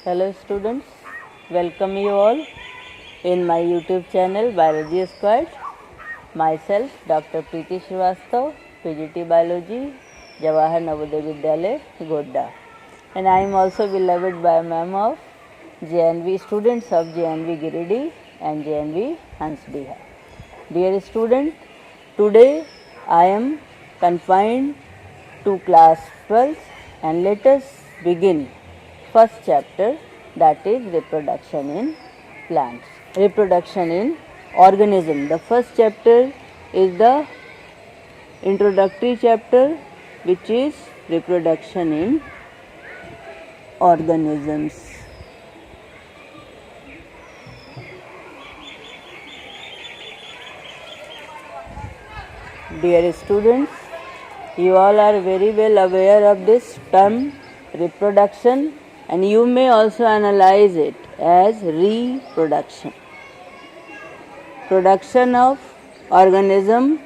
Hello students, welcome you all in my YouTube channel Biology Squad. Myself Dr. Preeti Srivastava, PGT Biology, Jawahar Navodaya Vidyalaya, Godda. And I am also beloved by ma'am of JNV, students of JNV Giridih and JNV Hansdiha. Dear student, today I am confined to class 12 and let us begin first chapter, that is reproduction in plants, reproduction in organism. The first chapter is the introductory chapter, which is reproduction in organisms. Dear students, you all are very well aware of this term reproduction, and you may also analyze it as reproduction. Production of organism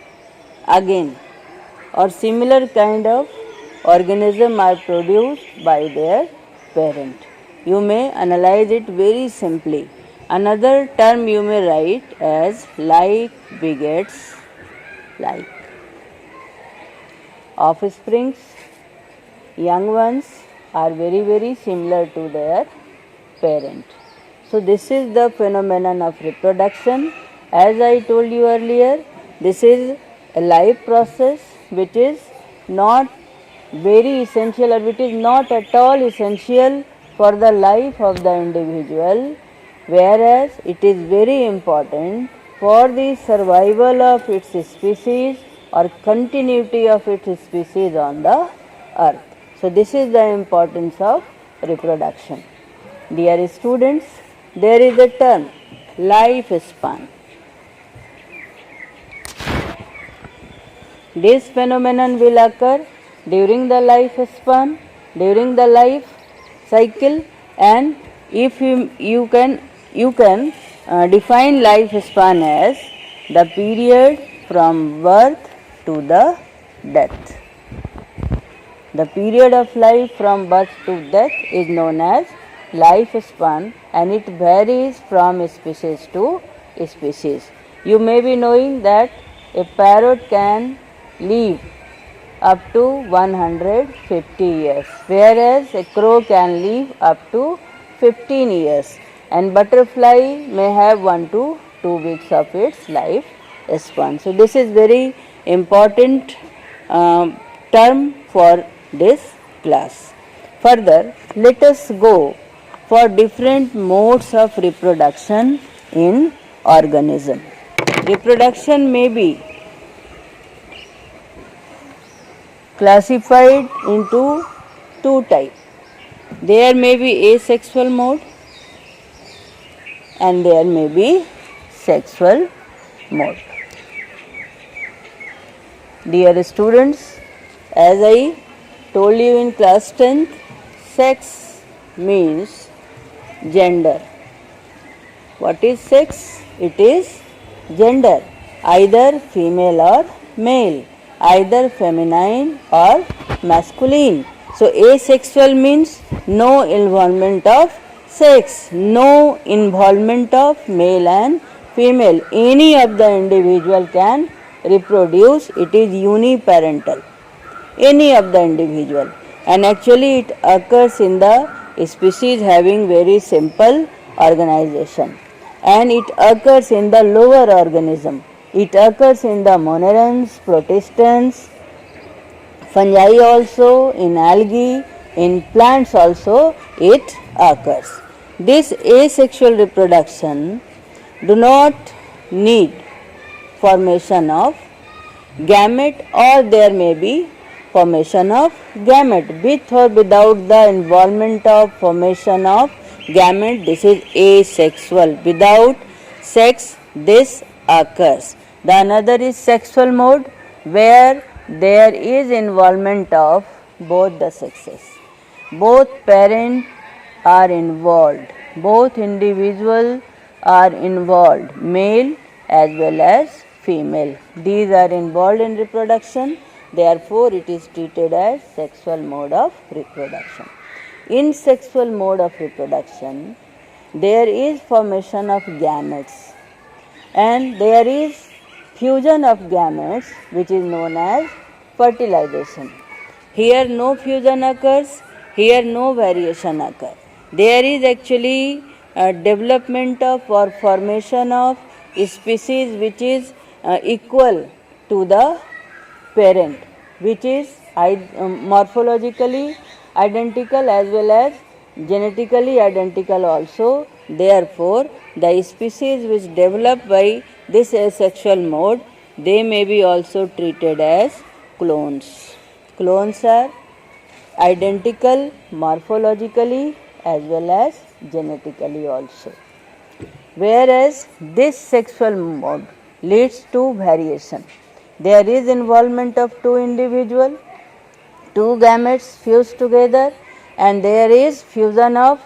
again or similar kind of organism are produced by their parent. You may analyze it very simply. Another term you may write as like begets like. Offsprings, young ones are very similar to their parent. So this is the phenomenon of reproduction. As I told you earlier, this is a life process which is not very essential, or which is not at all essential for the life of the individual, whereas it is very important for the survival of its species or continuity of its species on the earth. So this is the importance of reproduction. Dear students, there is a term lifespan. This phenomenon will occur during the lifespan, during the life cycle, and if you can define lifespan as the period from birth to the death. The period of life from birth to death is known as lifespan, and it varies from species to species. You may be knowing that a parrot can live up to 150 years, whereas a crow can live up to 15 years, and butterfly may have 1 to 2 weeks of its life span. So this is very important term for this class. Further, let us go for different modes of reproduction in organism. Reproduction may be classified into two types. There may be asexual mode and there may be sexual mode. Dear students, as I told you in class 10th, sex means gender. What is sex? It is gender, either female or male, either feminine or masculine. So asexual means no involvement of sex, no involvement of male and female. Any of the individual can reproduce. It is uniparental, any of the individual, and actually it occurs in the species having very simple organization, and it occurs in the lower organism. It occurs in the monerans, protistans, fungi also, in algae, in plants also it occurs. This asexual reproduction do not need formation of gamete, or there may be formation of gamete with or without the involvement of formation of gamete. This is asexual. Without sex this occurs. The another is sexual mode, where there is involvement of both the sexes. Both parents are involved, both individuals are involved, male as well as female. These are involved in reproduction. Therefore, it is treated as sexual mode of reproduction. in sexual mode of reproduction, there is formation of gametes and there is fusion of gametes which is known as fertilization. Here no fusion occurs, here no variation occurs. There is actually a development of or formation of species which is equal to the parent, which is morphologically identical as well as genetically identical also. Therefore, the species which develop by this asexual mode, they may be also treated as clones. Clones are identical morphologically as well as genetically also. Whereas this sexual mode leads to variation. There is involvement of two individuals, two gametes fused together, and there is fusion of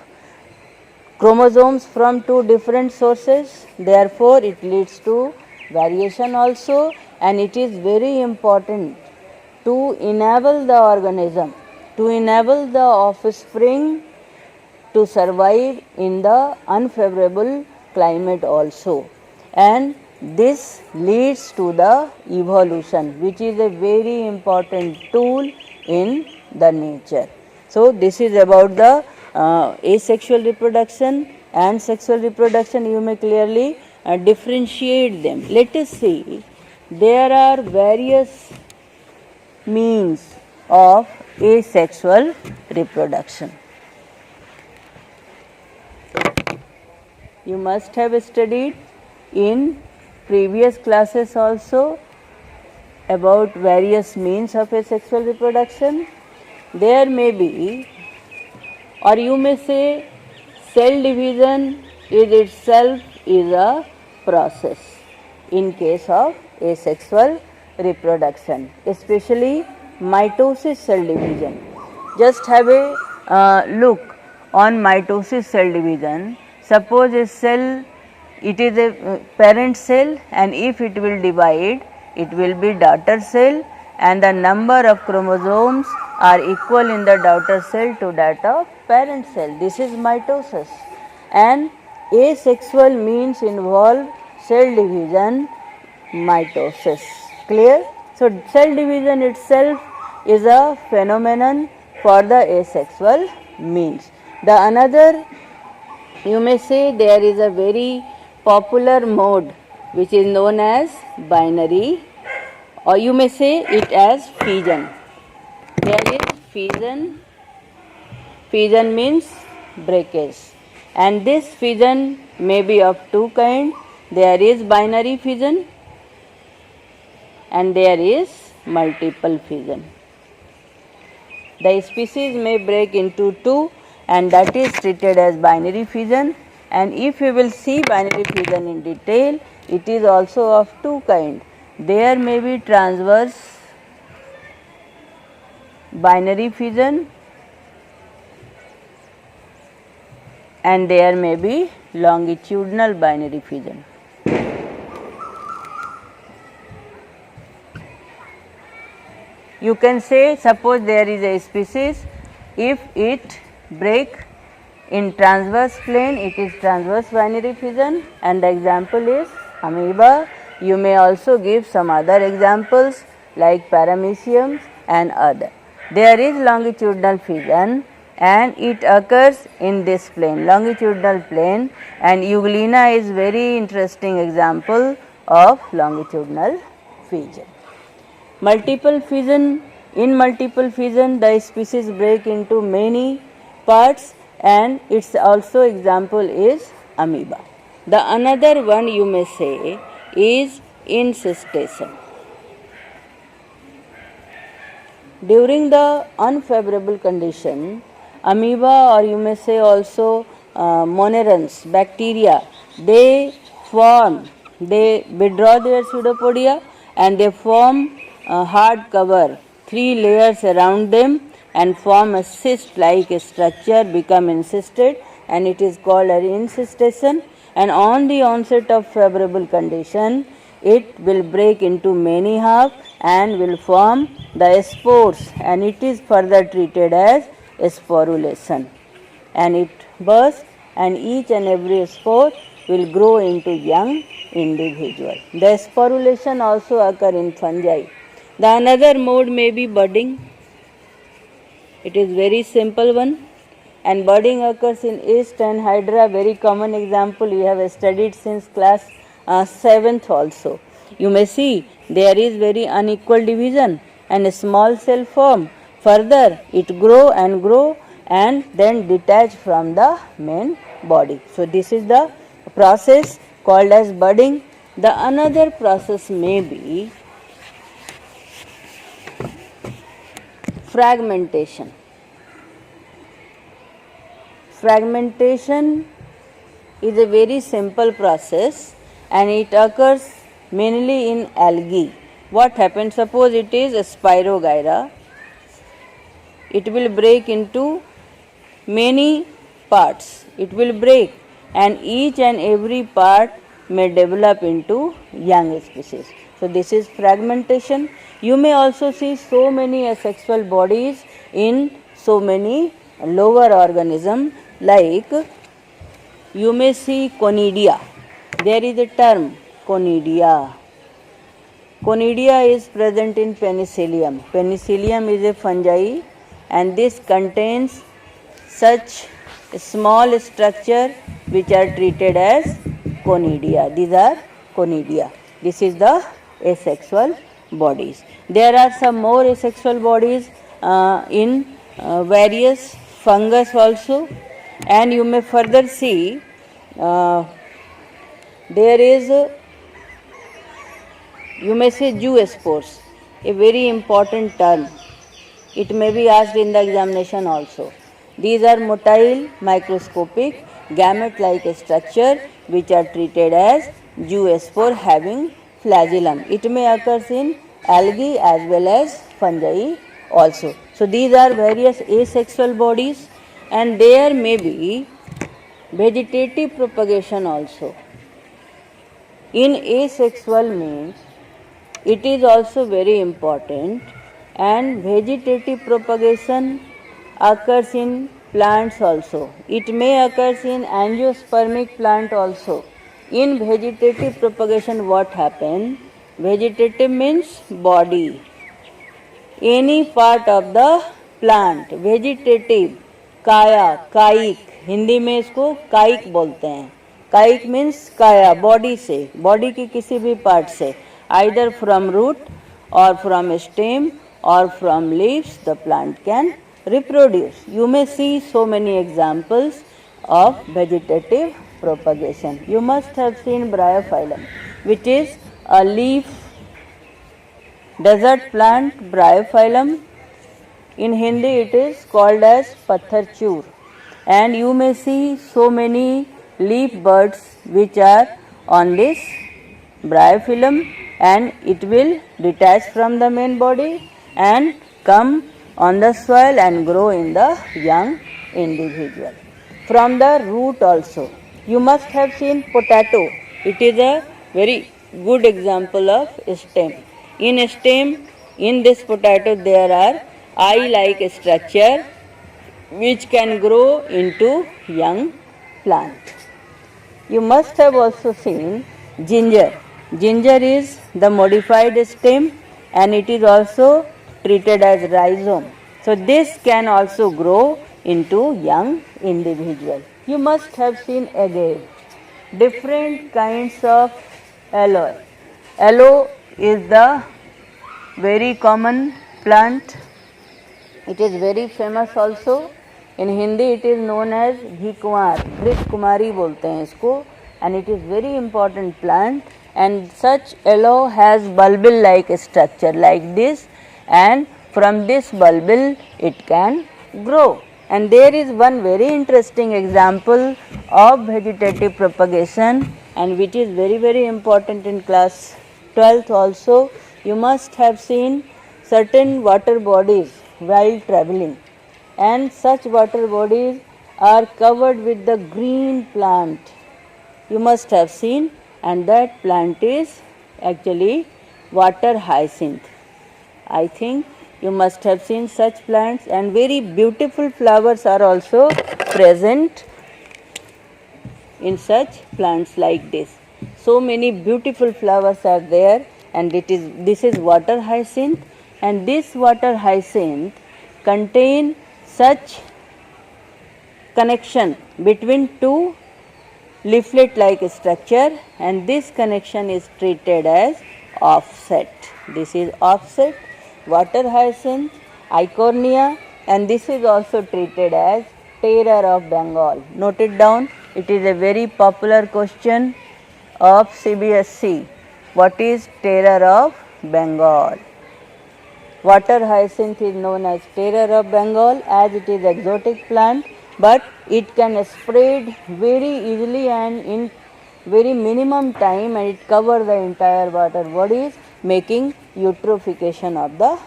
chromosomes from two different sources. Therefore, it leads to variation also, and it is very important to enable the organism, to enable the offspring to survive in the unfavorable climate also. And this leads to the evolution, which is a very important tool in the nature. So, this is about the asexual reproduction and sexual reproduction. You may clearly differentiate them. Let us see, there are various means of asexual reproduction. You must have studied in previous classes also about various means of asexual reproduction. There may be, or you may say, cell division is itself is a process in case of asexual reproduction, especially mitosis cell division. Just have a look on mitosis cell division. Suppose a cell, it is a parent cell, and if it will divide, it will be daughter cell, and the number of chromosomes are equal in the daughter cell to that of parent cell. This is mitosis. And asexual means involve cell division, mitosis. Clear? So, cell division itself is a phenomenon for the asexual means. The another, you may say, there is a very popular mode which is known as binary, or you may say it as fission. There is fission. Fission means breakage, and this fission may be of two kinds. There is binary fission and there is multiple fission. The species may break into two, and that is treated as binary fission. And if you will see binary fission in detail, it is also of two kinds. There may be transverse binary fission and there may be longitudinal binary fission. You can say, suppose there is a species, if it break in transverse plane, it is transverse binary fission, and the example is amoeba. You may also give some other examples like paramecium and other. There is longitudinal fission and it occurs in this plane, longitudinal plane, and Euglena is very interesting example of longitudinal fission. Multiple fission, in multiple fission the species break into many parts, and its also example is amoeba. The another one you may say is incestation. During the unfavorable condition, amoeba, or you may say also monerans, bacteria, they form, they withdraw their pseudopodia and they form a hard cover, 3 layers around them, and form a cyst-like structure, become encysted, and it is called as incestation. And on the onset of favorable condition, it will break into many halves and will form the spores, and it is further treated as sporulation, and it bursts, and each and every spore will grow into young individual. The sporulation also occur in fungi. The another mode may be budding. It is very simple one, and budding occurs in yeast and hydra. Very common example you have studied since class 7th also. You may see there is very unequal division and a small cell form. Further it grow and then detach from the main body. So this is the process called as budding. The another process may be fragmentation. Fragmentation is a very simple process and it occurs mainly in algae. What happens? Suppose it is a Spirogyra. It will break into many parts. It will break, and each and every part may develop into young species. So this is fragmentation. You may also see so many asexual bodies in so many lower organisms, like you may see conidia. There is a term conidia. Conidia is present in Penicillium. Penicillium is a fungi, and this contains such small structure which are treated as conidia. These are conidia. This is the asexual bodies. There are some more asexual bodies in various fungus also, and you may further see there is you may say zoospores, a very important term. It may be asked in the examination also. These are motile, microscopic, gamete-like structure which are treated as zoospore having flagellum. It may occur in algae as well as fungi also. So these are various asexual bodies, and there may be vegetative propagation also. In asexual means it is also very important, and vegetative propagation occurs in plants also. It may occur in angiospermic plant also. In vegetative propagation what happens? Vegetative means body. Any part of the plant, vegetative, काया, कायिक, हिंदी में इसको कायिक बोलते हैं. कायिक means काया, body से, बॉडी की किसी भी पार्ट से, either from root or from stem or from leaves, the plant can reproduce. You may see so many examples of vegetative propagation. You must have seen Bryophyllum, which is a leaf desert plant, Bryophyllum. In Hindi it is called as patharchur, and you may see so many leaf buds which are on this Bryophyllum, and it will detach from the main body and come on the soil and grow in the young individual. From the root also, you must have seen potato. It is a very good example of stem. In stem, in this potato there are eye-like structure which can grow into young plant. You must have also seen ginger. Ginger is the modified stem, and it is also treated as rhizome. So this can also grow into young individual. You must have seen agave. Different kinds of aloe. Aloe is the very common plant. It is very famous also. In Hindi it is known as घी कुमार, घृत कुमारी बोलते हैं इसको, and it is very important plant, and such aloe has bulbil like structure like this, and from this bulbil it can grow. And there is one very interesting example of vegetative propagation, and which is very important in class 12th also. You must have seen certain water bodies while traveling, and such water bodies are covered with the green plant. You must have seen, and that plant is actually water hyacinth. I think You must have seen such plants, and very beautiful flowers are also present in such plants like this. So many beautiful flowers are there, and this is water hyacinth, and this water hyacinth contain such connection between two leaflet like structure, and this connection is treated as offset. This is offset, water hyacinth, eichhornia, and this is also treated as terror of Bengal. Note it down, it is a very popular question of CBSE. What is terror of Bengal? Water hyacinth is known as terror of Bengal as it is exotic plant, but it can spread very easily and in very minimum time, and it covers the entire water bodies, making eutrophication of the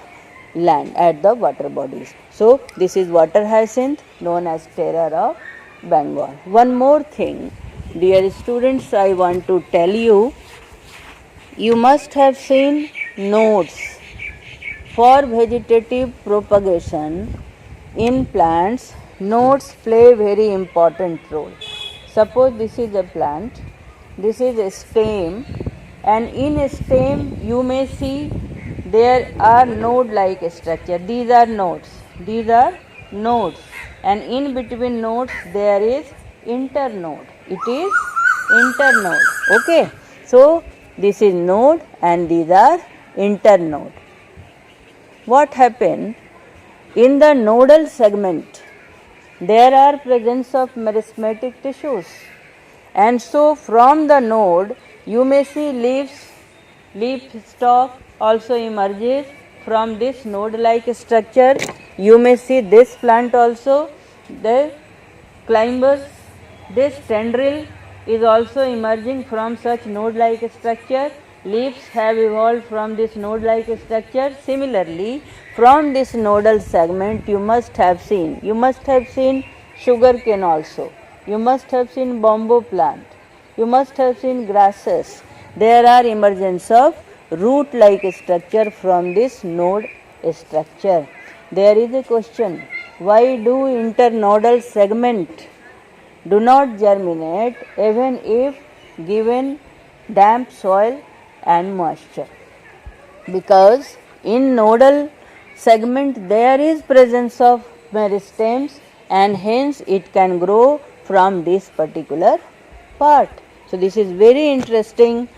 land at the water bodies. So this is water hyacinth known as terror of Bengal. One more thing, dear students, I want to tell you, you must have seen nodes. For vegetative propagation in plants, nodes play very important role. Suppose this is a plant, this is a stem, and in a stem you may see there are node like structure. These are nodes, and in between nodes there is internode. It is internode. Okay, so this is node and these are internode. What happened in the nodal segment? There are presence of meristematic tissues, and so from the node you may see leaves, leaf stalk also emerges from this node like structure. You may see this plant also, the climbers, this tendril is also emerging from such node like structure. Leaves have evolved from this node like structure. Similarly, from this nodal segment you must have seen sugar cane also, you must have seen bamboo plant, you must have seen grasses. There are emergence of root like structure from this node structure. There is a question, why do internodal segment do not germinate even if given damp soil and moisture? Because in nodal segment there is presence of meristems, and hence it can grow from this particular part. So this is very interesting,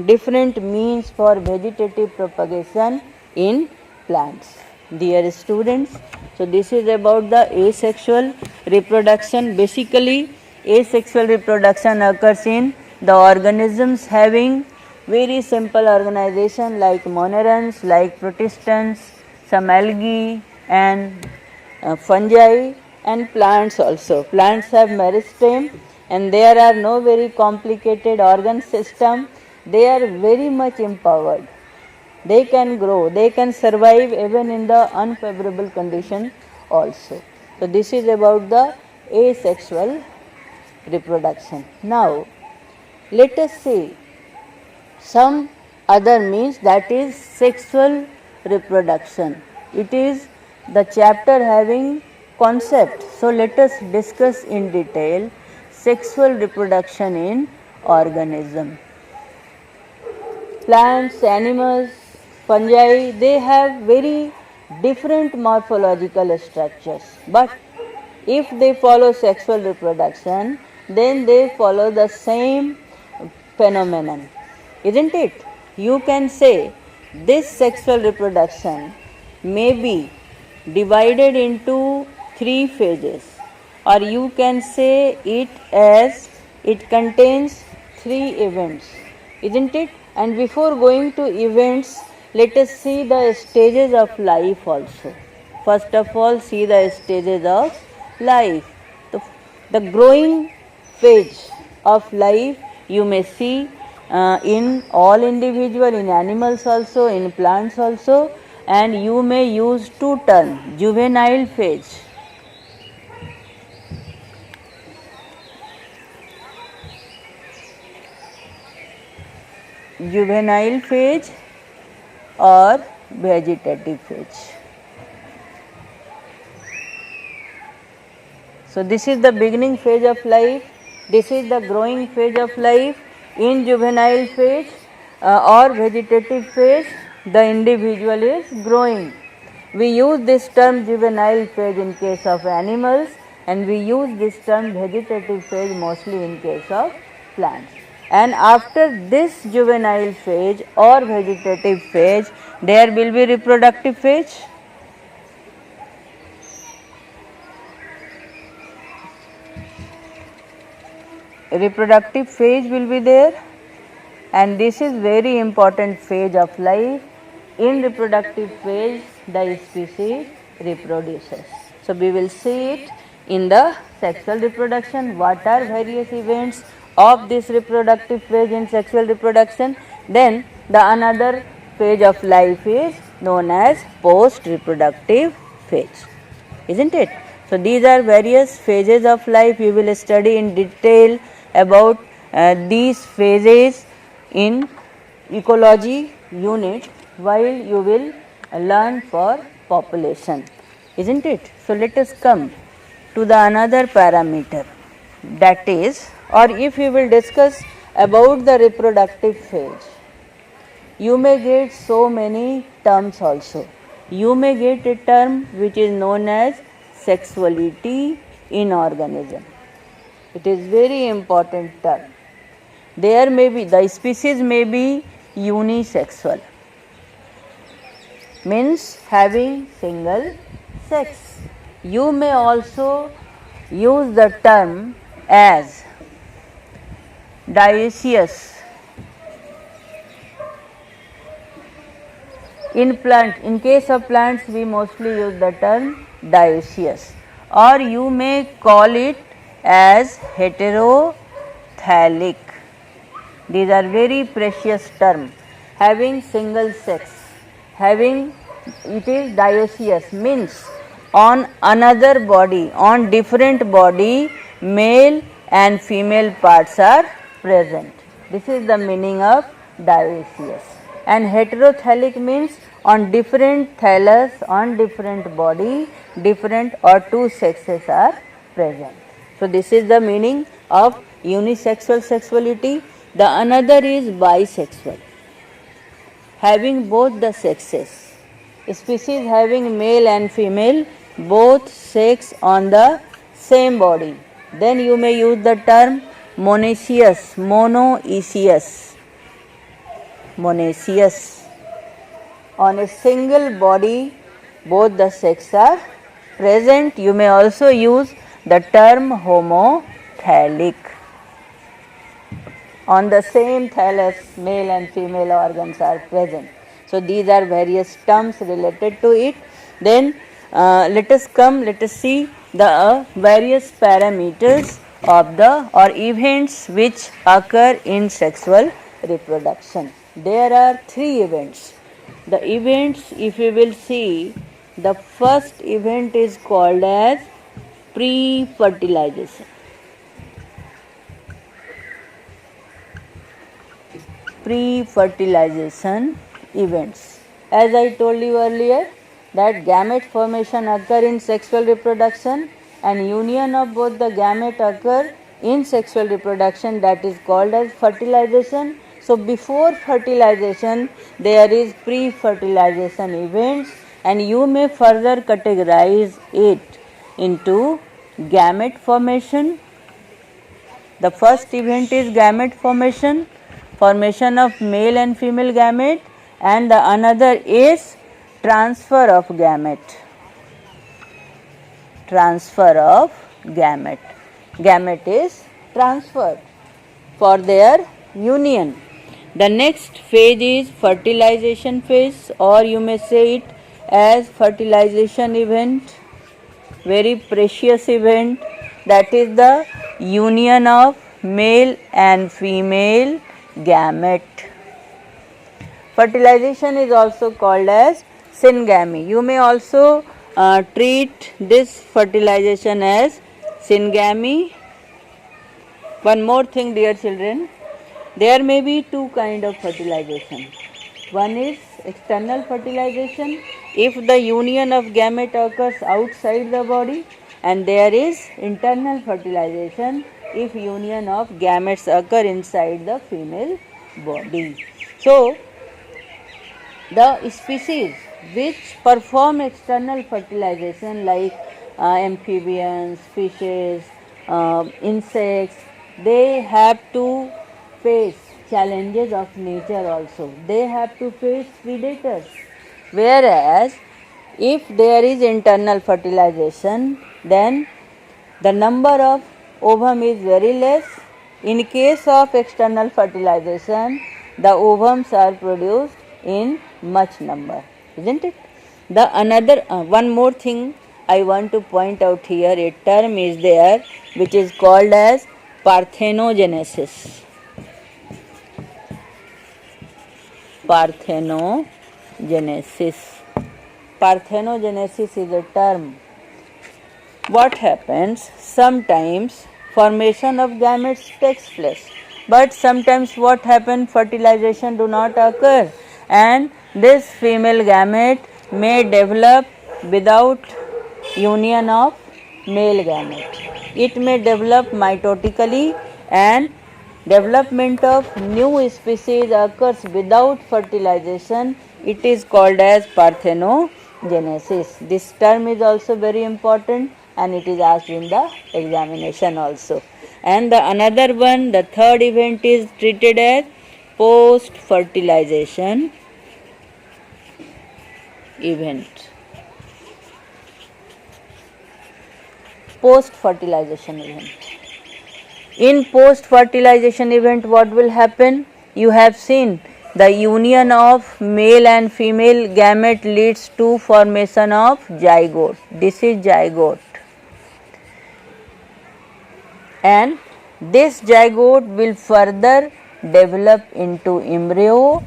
different means for vegetative propagation in plants. Dear students, so this is about the asexual reproduction. Basically, asexual reproduction occurs in the organisms having very simple organization like monerans, like protistans, some algae and fungi, and plants also. Plants have meristem and there are no very complicated organ system. They are very much empowered. They can grow, they can survive even in the unfavorable condition also. So this is about the asexual reproduction. Now let us see some other means, that is sexual reproduction. It is the chapter having concept. So let us discuss in detail sexual reproduction in organism. Plants, animals, fungi, they have very different morphological structures, but if they follow sexual reproduction, then they follow the same phenomenon, isn't it? You can say this sexual reproduction may be divided into 3 phases, or you can say it as it contains 3 events, isn't it? And before going to events, let us see the stages of life also. First of all, see the stages of life. The growing phase of life you may see in all individual, in animals also, in plants also, and you may use 2 terms, juvenile phase. Juvenile phase or vegetative phase. So this is the beginning phase of life, this is the growing phase of life. In juvenile phase or vegetative phase, the individual is growing. We use this term juvenile phase in case of animals, and we use this term vegetative phase mostly in case of plants. And after this juvenile phase or vegetative phase, there will be reproductive phase. Reproductive phase will be there, and this is very important phase of life. In reproductive phase, the species reproduces. So we will see it in the sexual reproduction, what are various events of this reproductive phase in sexual reproduction. Then the another phase of life is known as post reproductive phase, isn't it? So these are various phases of life. We will study in detail about these phases in ecology unit while you will learn for population, isn't it? So let us come to the another parameter, that is, or if we will discuss about the reproductive phase, you may get so many terms also. You may get a term which is known as sexuality in organism. It is very important term. There may be, the species may be unisexual, means having single sex. You may also use the term as dioecious. In case of plants, we mostly use the term dioecious, or you may call it as heterothallic. These are very precious terms. Having single sex, having, it is dioecious, means on another body, on different body, male and female parts are present. This is the meaning of dioecious. And heterothallic means on different thallus, on different body, different or two sexes are present. So this is the meaning of unisexual sexuality. The another is bisexual, having both the sexes. Species having male and female, both sex on the same body. Then you may use the term monoecious, monoecious, monoecious. On a single body, both the sexes are present. You may also use the term homothallic. On the same thallus, male and female organs are present. So these are various terms related to it. Then let us see the various parameters of the or events which occur in sexual reproduction. There are three events. The events, if we will see, the first event is called as pre-fertilization. Pre-fertilization events. As I told you earlier, that gamete formation occur in sexual reproduction, and union of both the gamete occur in sexual reproduction, that is called as fertilization. So before fertilization there is pre-fertilization events, and you may further categorize it into gamete formation. The first event is gamete formation, formation of male and female gamete, and the another is transfer of gamete. Transfer of gamete. Gamete is transferred for their union. The next phase is fertilization phase, or you may say it as fertilization event, very precious event, that is the union of male and female gamete. Fertilization is also called as syngamy. You may also treat this fertilization as syngamy. One more thing, dear children, there may be two kinds of fertilization. One is external fertilization if the union of gamete occurs outside the body, and there is internal fertilization if union of gametes occur inside the female body. So, the species which perform external fertilization like amphibians, fishes, insects, they have to face challenges of nature also. They have to face predators. Whereas if there is internal fertilization, then the number of ovum is very less. In case of external fertilization, the ovums are produced in much number, isn't it? The another one more thing I want to point out here, a term is there which is called as parthenogenesis. Parthenogenesis. Parthenogenesis is a term. What happens? Sometimes formation of gametes takes place, but sometimes what happens? Fertilization do not occur, and this female gamete may develop without union of male gamete. It may develop mitotically, and development of new species occurs without fertilization. It is called as parthenogenesis. This term is also very important, and it is asked in the examination also. And the another one, the third event is treated as post fertilization event. Post fertilization event. In post fertilization event, what will happen? You have seen the union of male and female gamete leads to formation of zygote. This is zygote, and this zygote will further develop into embryo,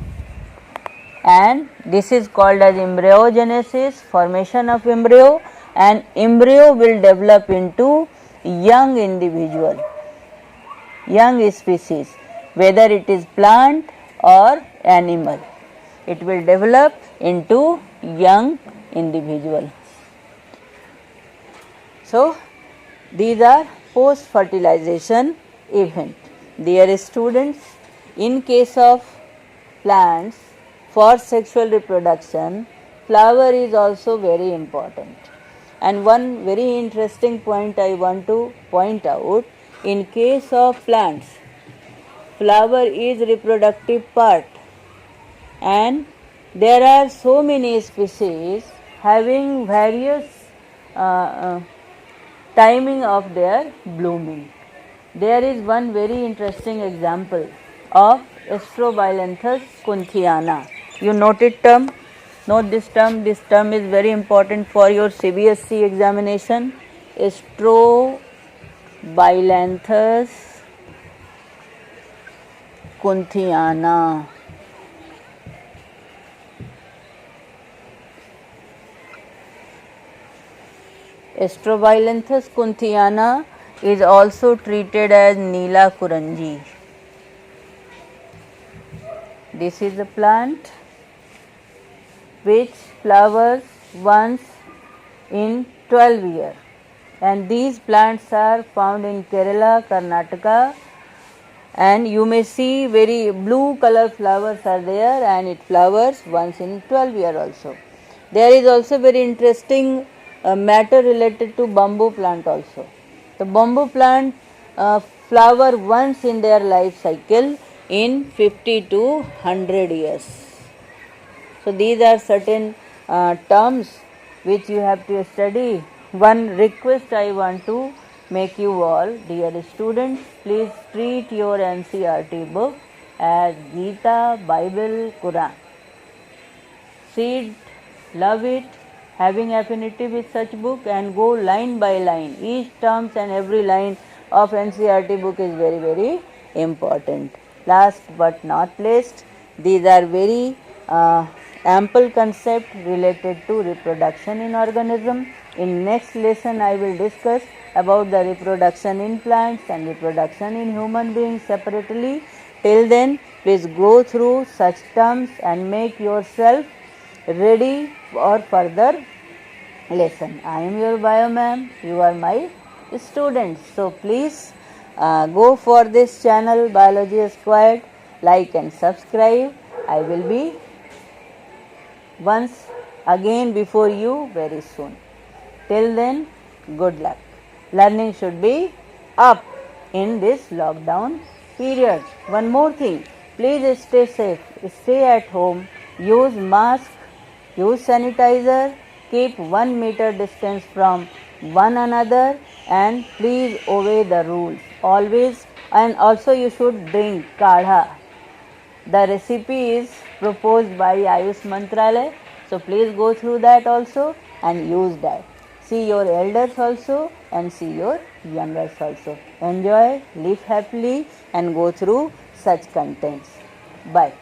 and this is called as embryogenesis, formation of embryo, and embryo will develop into young individual, young species, whether it is plant or animal. It will develop into young individual. So, these are post fertilization event. Dear students, in case of plants, for sexual reproduction, flower is also very important. And one very interesting point I want to point out, in case of plants, flower is reproductive part, and there are so many species having various timing of their blooming. There is one very interesting example of Strobilanthes kunthiana. You note this term. This term is very important for your CBSE examination. Strobilanthes kunthiana. Strobilanthes kunthiana is also treated as Neela Kuranji. This is a plant which flowers once in 12 years, and these plants are found in Kerala, Karnataka, and you may see very blue color flowers are there, and it flowers once in 12 years also. There is also very interesting matter related to bamboo plant also. The bamboo plant flower once in their life cycle in 50 to 100 years. So these are certain terms which you have to study. One request I want to make you all, dear students, please treat your NCERT book as Gita, Bible, Quran. See it, love it, having affinity with such book, and go line by line. Each terms and every line of NCERT book is very, very important. Last but not least, these are very ample concept related to reproduction in organism. In next lesson I will discuss about the reproduction in plants and reproduction in human beings separately. Till then, Please go through such terms and make yourself ready for further lesson. I am your bio ma'am, you are my students. So please go for this channel Biology Squared, like and subscribe. I will be once again before you very soon. Till then, good luck. Learning should be up in this lockdown period. One more thing, please stay safe, stay at home, use mask, use sanitizer, keep 1 meter distance from one another, and please obey the rules always. And also you should drink kadha. The recipe is proposed by Ayush Mantralaya, so please go through that also and use that. See your elders also and see your youngers also. Enjoy, live happily and go through such contents. Bye.